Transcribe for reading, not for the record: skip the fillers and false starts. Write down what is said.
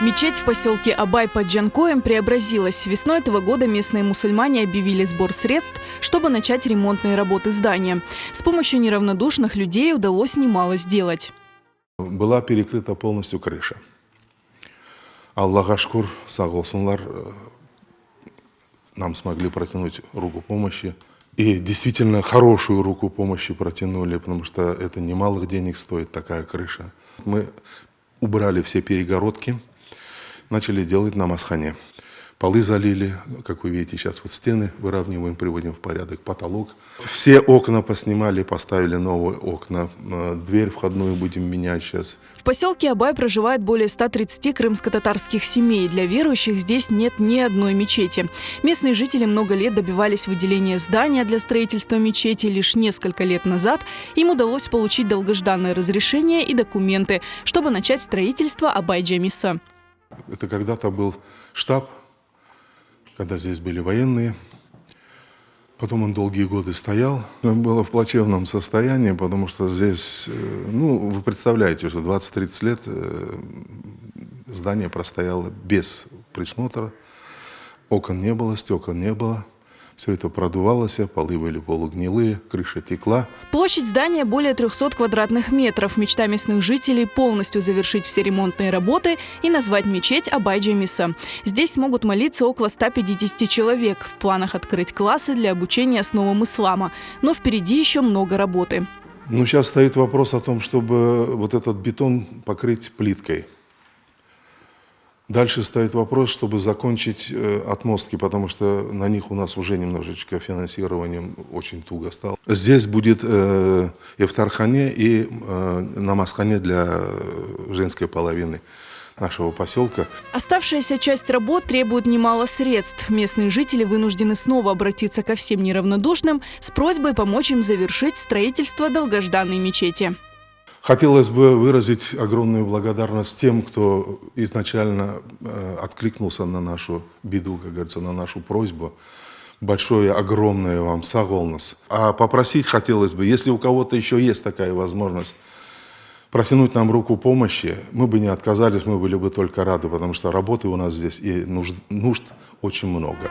Мечеть в поселке Абай под Джанкоем преобразилась. Весной этого года местные мусульмане объявили сбор средств, чтобы начать ремонтные работы здания. С помощью неравнодушных людей удалось немало сделать. Была перекрыта полностью крыша. Аллаха шкур, сағолсынлар, нам смогли протянуть руку помощи. И действительно хорошую руку помощи протянули, потому что это немалых денег стоит такая крыша. Мы убрали все перегородки, начали делать намазхане. Полы залили, как вы видите, сейчас вот стены выравниваем, приводим в порядок, потолок. Все окна поснимали, поставили новые окна. Дверь входную будем менять сейчас. В поселке Абай проживает более 130 крымско-татарских семей. Для верующих здесь нет ни одной мечети. Местные жители много лет добивались выделения здания для строительства мечети. Лишь несколько лет назад им удалось получить долгожданное разрешение и документы, чтобы начать строительство Абай-Джамиса. Это когда-то был штаб, когда здесь были военные. Потом он долгие годы стоял. Он был в плачевном состоянии, потому что здесь, вы представляете, что 20-30 лет здание простояло без присмотра. Окон не было, стекон не было. Все это продувалось, полы были полугнилые, крыша текла. Площадь здания более 300 квадратных метров. Мечта местных жителей – полностью завершить все ремонтные работы и назвать мечеть Абай-Джамиса. Здесь смогут молиться около 150 человек. В планах открыть классы для обучения основам ислама. Но впереди еще много работы. Сейчас стоит вопрос о том, чтобы вот этот бетон покрыть плиткой. Дальше стоит вопрос, чтобы закончить отмостки, потому что на них у нас уже немножечко финансированием очень туго стало. Здесь будет ифтархане и намазхане для женской половины нашего поселка. Оставшаяся часть работ требует немало средств. Местные жители вынуждены снова обратиться ко всем неравнодушным с просьбой помочь им завершить строительство долгожданной мечети. Хотелось бы выразить огромную благодарность тем, кто изначально откликнулся на нашу беду, как говорится, на нашу просьбу. Большое, огромное вам сағолнос. А попросить хотелось бы, если у кого-то еще есть такая возможность, протянуть нам руку помощи, мы бы не отказались, мы были бы только рады, потому что работы у нас здесь и нужд очень много.